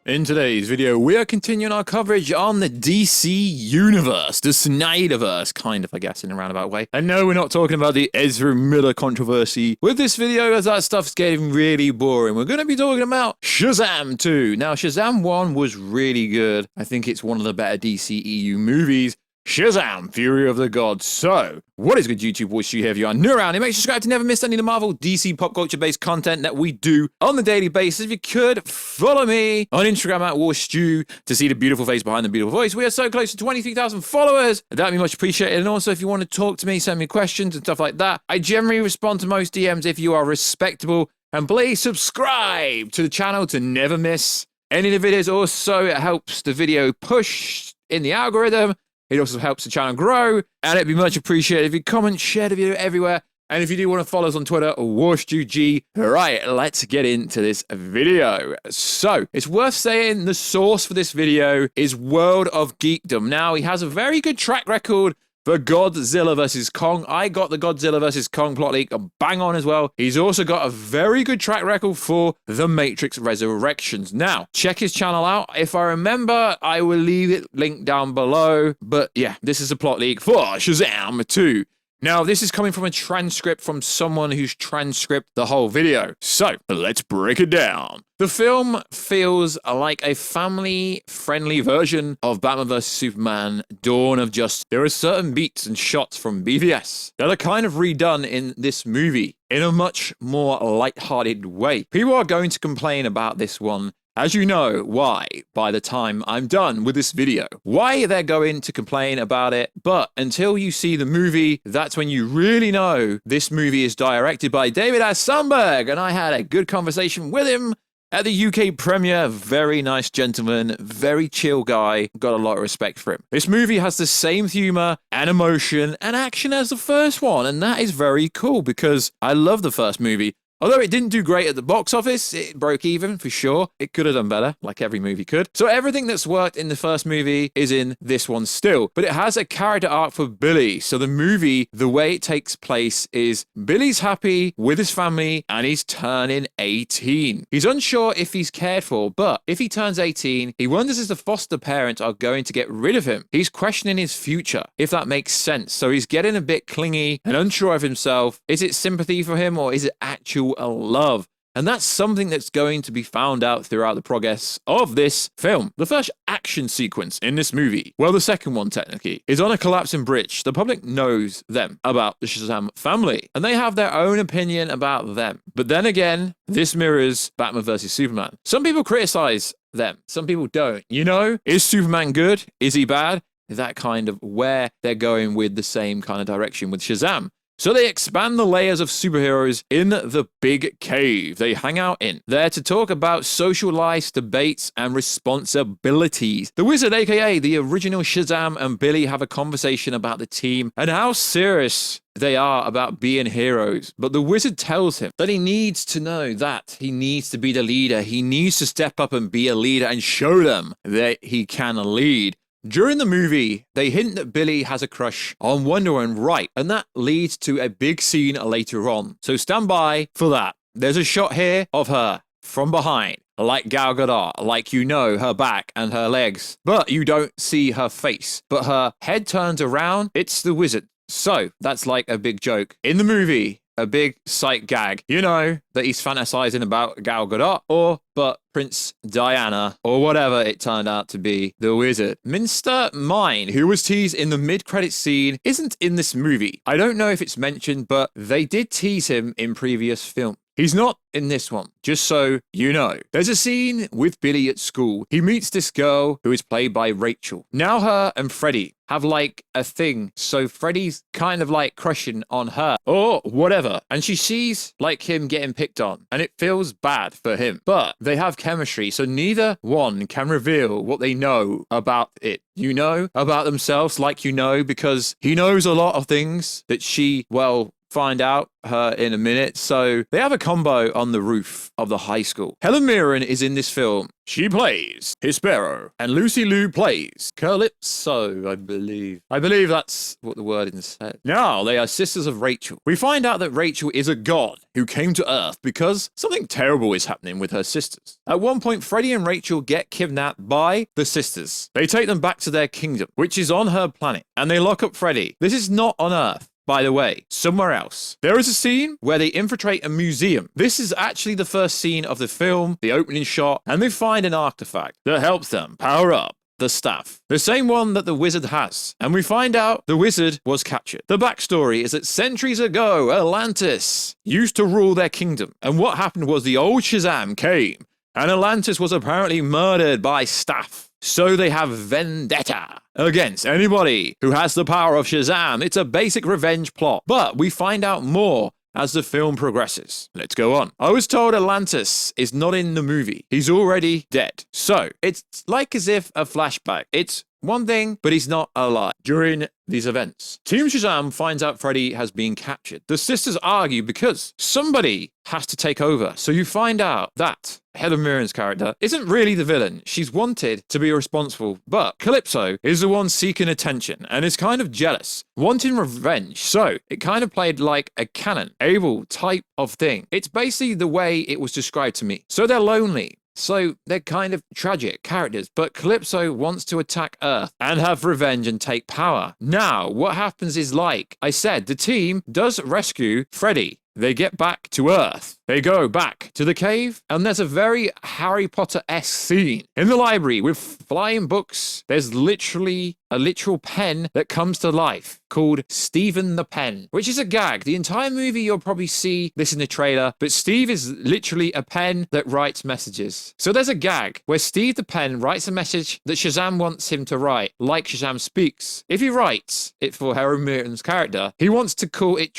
In today's video, we are continuing our coverage on the DC Universe, the Snyderverse, kind of, I guess, in a roundabout way. I know we're not talking about the Ezra Miller controversy with this video, as that stuff's getting really boring. We're going to be talking about Shazam 2. Now, Shazam 1 was really good. I think it's one of the better DCEU movies. Shazam! Fury of the Gods. So, what is good, YouTube? Voice you here if you are new around here. Make sure to subscribe to never miss any of the Marvel, DC, pop culture-based content that we do on the daily basis. If you could, follow me on Instagram at WarStew to see the beautiful face behind the beautiful voice. We are so close to 23,000 followers. That'd be much appreciated. And also, if you want to talk to me, send me questions and stuff like that. I generally respond to most DMs if you are respectable. And please subscribe to the channel to never miss any of the videos. Also, it helps the video push in the algorithm. It also helps the channel grow, and it'd be much appreciated if you comment, share the video everywhere, and if you do want to follow us on Twitter, WarStewG. Right, let's get into this video. So, it's worth saying the source for this video is World of Geekdom. Now, he has a very good track record for Godzilla vs. Kong. I got the Godzilla vs. Kong plot leak bang on as well. He's also got a very good track record for The Matrix Resurrections. Now, check his channel out. If I remember, I will leave it linked down below. But yeah, this is a plot leak for Shazam 2. Now, this is coming from a transcript from someone who's transcribed the whole video. So, let's break it down. The film feels like a family-friendly version of Batman vs. Superman, Dawn of Justice. There are certain beats and shots from BVS that are kind of redone in this movie in a much more light-hearted way. People are going to complain about this one, as you know why by the time I'm done with this video. Why they're going to complain about it, but until you see the movie, that's when you really know this movie is directed by David S. Sandberg, and I had a good conversation with him at the UK premiere. Very nice gentleman, very chill guy, got a lot of respect for him. This movie has the same humor and emotion and action as the first one, and that is very cool because I love the first movie. Although it didn't do great at the box office, it broke even for sure. It could have done better, like every movie could. So everything that's worked in the first movie is in this one still. But it has a character arc for Billy. So the movie, the way it takes place is Billy's happy with his family and he's turning 18. He's unsure if he's cared for, but if he turns 18, he wonders if the foster parents are going to get rid of him. He's questioning his future, if that makes sense. So he's getting a bit clingy and unsure of himself. Is it sympathy for him or is it actual love? And that's something that's going to be found out throughout the progress of this film. The first action sequence in this movie, well, the second one technically, is on a collapsing bridge. The public knows them about the Shazam family, and they have their own opinion about them. But then again, this mirrors Batman vs. Superman. Some people criticize them, some people don't. You know, is Superman good? Is he bad? That kind of where they're going with the same kind of direction with Shazam. So they expand the layers of superheroes in the big cave they hang out in, there to talk about social life, debates, and responsibilities. The Wizard, aka the original Shazam, and Billy have a conversation about the team and how serious they are about being heroes. But the Wizard tells him that he needs to know that he needs to be the leader. He needs to step up and be a leader and show them that he can lead. During the movie, they hint that Billy has a crush on Wonder Woman, right? And that leads to a big scene later on. So stand by for that. There's a shot here of her from behind, like Gal Gadot, like you know her back and her legs, but you don't see her face. But her head turns around, it's the Wizard. So that's like a big joke. In the movie, a big sight gag. You know that he's fantasizing about Gal Gadot but Prince Diana or whatever it turned out to be, the Wizard. Mr. Mime, who was teased in the mid-credits scene, isn't in this movie. I don't know if it's mentioned, but they did tease him in previous films. He's not in this one, just so you know. There's a scene with Billy at school. He meets this girl who is played by Rachel. Now her and Freddy have like a thing, so Freddy's kind of like crushing on her or whatever, and she sees like him getting picked on and it feels bad for him, but they have chemistry, so neither one can reveal what they know about it. You know about themselves, like you know, because he knows a lot of things that she, well, find out her in a minute. So they have a combo on the roof of the high school. Helen Mirren is in this film. She plays Hespero, and Lucy Liu plays Calypso, I believe. I believe that's what the wording said. Now, they are sisters of Rachel. We find out that Rachel is a god who came to Earth because something terrible is happening with her sisters. At one point, Freddie and Rachel get kidnapped by the sisters. They take them back to their kingdom, which is on her planet, and they lock up Freddie. This is not on Earth. By the way, somewhere else. There is a scene where they infiltrate a museum. This is actually the first scene of the film, the opening shot, and they find an artifact that helps them power up the staff. The same one that the wizard has. And we find out the wizard was captured. The backstory is that centuries ago, Atlantis used to rule their kingdom. And what happened was the old Shazam came, and Atlantis was apparently murdered by staff. So they have vendetta against anybody who has the power of Shazam. It's a basic revenge plot, but we find out more as the film progresses. Let's go on. I was told Atlantis is not in the movie. He's already dead. So it's like as if a flashback. It's one thing, but he's not alive during these events. Team Shazam finds out Freddy has been captured. The sisters argue because somebody has to take over. So you find out that Helen Mirren's character isn't really the villain. She's wanted to be responsible, but Calypso is the one seeking attention and is kind of jealous, wanting revenge. So it kind of played like a Canon, Abel type of thing. It's basically the way it was described to me. So they're lonely. So they're kind of tragic characters, but Calypso wants to attack Earth and have revenge and take power. Now, what happens is, like I said, the team does rescue Freddy. They get back to Earth. They go back to the cave, and there's a very Harry Potter-esque scene in the library with flying books. There's literally a literal pen that comes to life called Stephen the Pen, which is a gag. The entire movie, you'll probably see this in the trailer, but Steve is literally a pen that writes messages. So there's a gag where Steve the Pen writes a message that Shazam wants him to write, like Shazam speaks. If he writes it for Helen Mirren's character, he wants to call it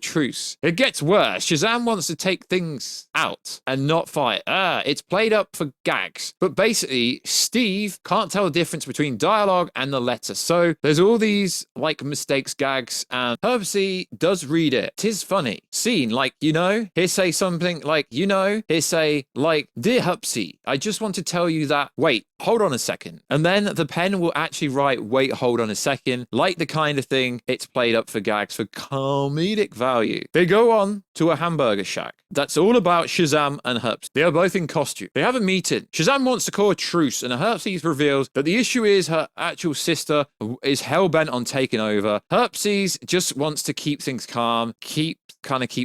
truce. It gets worse. Shazam wants to take things out and not fight. It's played up for gags. But basically, Steve can't tell the difference between dialogue and the letter. So there's all these like mistakes, gags, and Herbsy does read it. 'Tis funny. Scene, like, he'll say something like, he'll say, like, "Dear Herbsy, I just want to tell you that, wait, hold on a second." And then the pen will actually write, "Wait, hold on a second," like the kind of thing it's played up for gags for comedic value. They go on to a hamburger shack. That's all about Shazam and Herbsy. They are both in costume. They have a meeting. Shazam wants to call a truce, and Herbsy reveals that the issue is her actual sister is hell-bent on taking over. Herbsy just wants to keep things calm, keep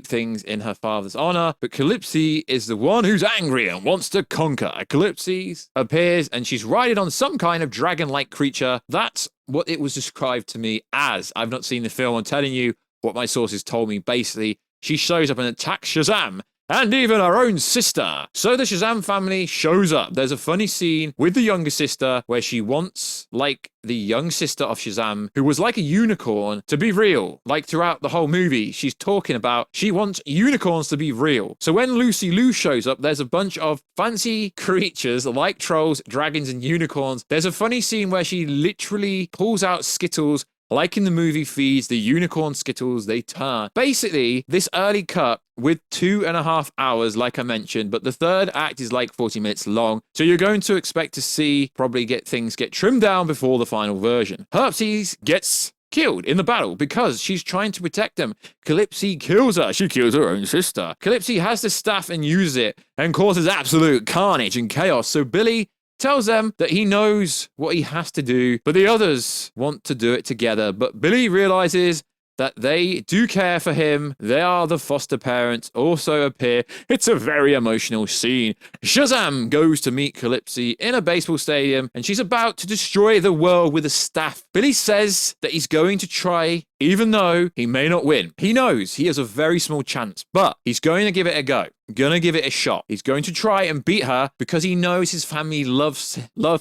things in her father's honor, but Calypso is the one who's angry and wants to conquer. Calypso appears, and she's riding on some kind of dragon-like creature. That's what it was described to me as. I've not seen the film. I'm telling you what my sources told me. Basically, she shows up and attacks Shazam and even her own sister. So the Shazam family shows up. There's a funny scene with the younger sister where she wants, like, the young sister of Shazam, who was like a unicorn, to be real. Like, throughout the whole movie, she's talking about she wants unicorns to be real. So when Lucy Liu shows up, there's a bunch of fancy creatures like trolls, dragons, and unicorns. There's a funny scene where she literally pulls out Skittles. Like in the movie feeds, the unicorn Skittles, they turn. Basically, this early cut with 2.5 hours, like I mentioned, but the third act is like 40 minutes long. So you're going to expect to see probably get trimmed down before the final version. Herbsy gets killed in the battle because she's trying to protect them. Calypso kills her. She kills her own sister. Calypso has the staff and uses it and causes absolute carnage and chaos. So Billy tells them that he knows what he has to do, but the others want to do it together. But Billy realizes that they do care for him. They are the foster parents also appear. It's a very emotional scene. Shazam goes to meet Calypso in a baseball stadium, and she's about to destroy the world with a staff. Billy says that he's going to try, even though he may not win. He knows he has a very small chance, but he's going to give it a go. Gonna give it a shot. He's going to try and beat her because he knows his family loves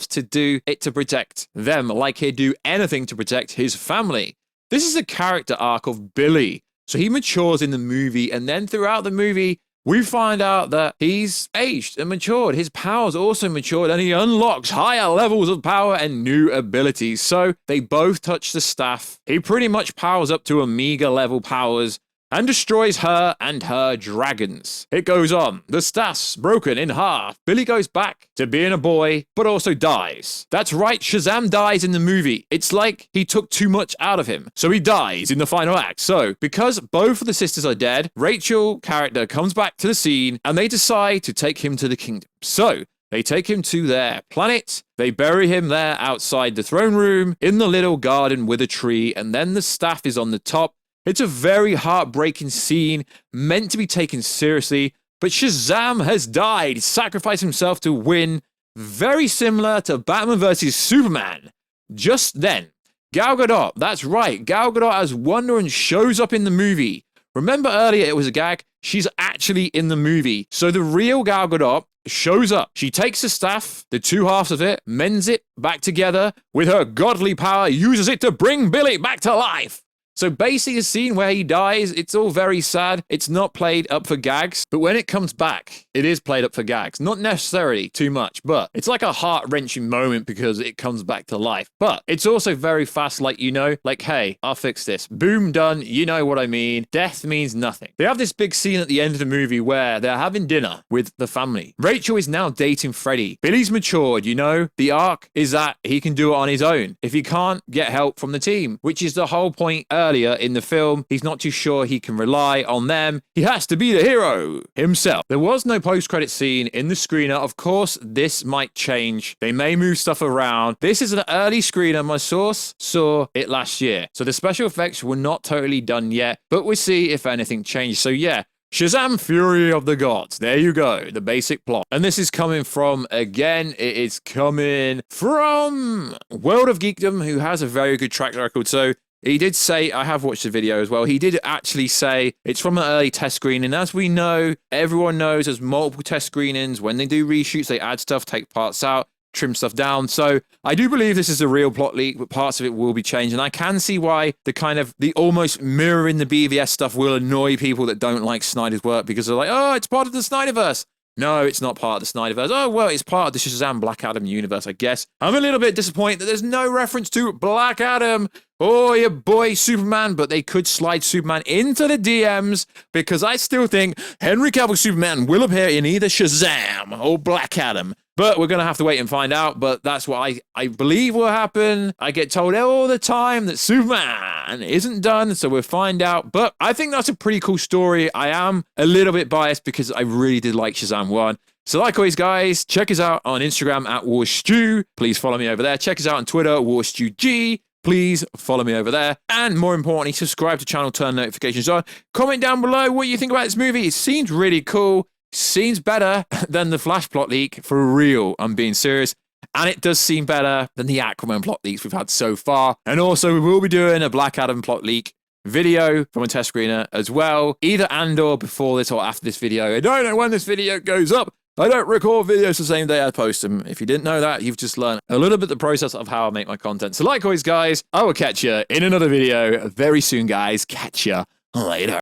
to do it to protect them, like he'd do anything to protect his family. This is a character arc of Billy. So he matures in the movie, and then throughout the movie, we find out that he's aged and matured. His powers also matured, and he unlocks higher levels of power and new abilities. So they both touch the staff. He pretty much powers up to Omega level powers, and destroys her and her dragons. It goes on. The staff's broken in half. Billy goes back to being a boy, but also dies. That's right, Shazam dies in the movie. It's like he took too much out of him. So he dies in the final act. So, because both of the sisters are dead, Rachel character comes back to the scene and they decide to take him to the kingdom. So, they take him to their planet, they bury him there outside the throne room, in the little garden with a tree, and then the staff is on the top. It's a very heartbreaking scene, meant to be taken seriously, but Shazam has died, sacrificed himself to win, very similar to Batman vs. Superman. Just then, Gal Gadot, that's right, Gal Gadot as Wonder Woman shows up in the movie. Remember earlier it was a gag? She's actually in the movie. So the real Gal Gadot shows up. She takes the staff, the two halves of it, mends it back together with her godly power, uses it to bring Billy back to life. So basically a scene where he dies, it's all very sad. It's not played up for gags, but when it comes back, it is played up for gags. Not necessarily too much, but it's like a heart-wrenching moment because it comes back to life. But it's also very fast, like, like, hey, I'll fix this. Boom, done. You know what I mean. Death means nothing. They have this big scene at the end of the movie where they're having dinner with the family. Rachel is now dating Freddy. Billy's matured, The arc is that he can do it on his own if he can't get help from the team, which is the whole point earlier in the film. He's not too sure he can rely on them. He has to be the hero himself. There was no post-credit scene in the screener. Of course, this might change. They may move stuff around. This is an early screener. My source saw it last year. So the special effects were not totally done yet, but we'll see if anything changed. So yeah, Shazam! Fury of the Gods. There you go, the basic plot. And this is coming from, again, it is coming from World of Geekdom, who has a very good track record. So he did say, I have watched the video as well, he did actually say it's from an early test screening. As we know, everyone knows there's multiple test screenings. When they do reshoots, they add stuff, take parts out, trim stuff down. So I do believe this is a real plot leak, but parts of it will be changed. And I can see why the almost mirroring the BVS stuff will annoy people that don't like Snyder's work, because they're like, oh, it's part of the Snyderverse. No, it's not part of the Snyderverse. Oh, well, it's part of the Shazam Black Adam universe, I guess. I'm a little bit disappointed that there's no reference to Black Adam or your boy Superman, but they could slide Superman into the DMs, because I still think Henry Cavill Superman will appear in either Shazam or Black Adam. But we're going to have to wait and find out. But that's what I believe will happen. I get told all the time that Superman isn't done, so we'll find out. But I think that's a pretty cool story. I am a little bit biased because I really did like Shazam 1. So like always, guys, check us out on Instagram at WarStew. Please follow me over there. Check us out on Twitter, WarStewG. Please follow me over there. And more importantly, subscribe to the channel, turn notifications on. Comment down below what you think about this movie. It seems really cool. Seems better than the Flash plot leak, for real. I'm being serious. And it does seem better than the Aquaman plot leaks we've had so far. And also, we will be doing a Black Adam plot leak video from a test screener as well. Either and or before this or after this video. I don't know when this video goes up. I don't record videos the same day I post them. If you didn't know that, you've just learned a little bit the process of how I make my content. So like always, guys, I will catch you in another video very soon, guys. Catch you later.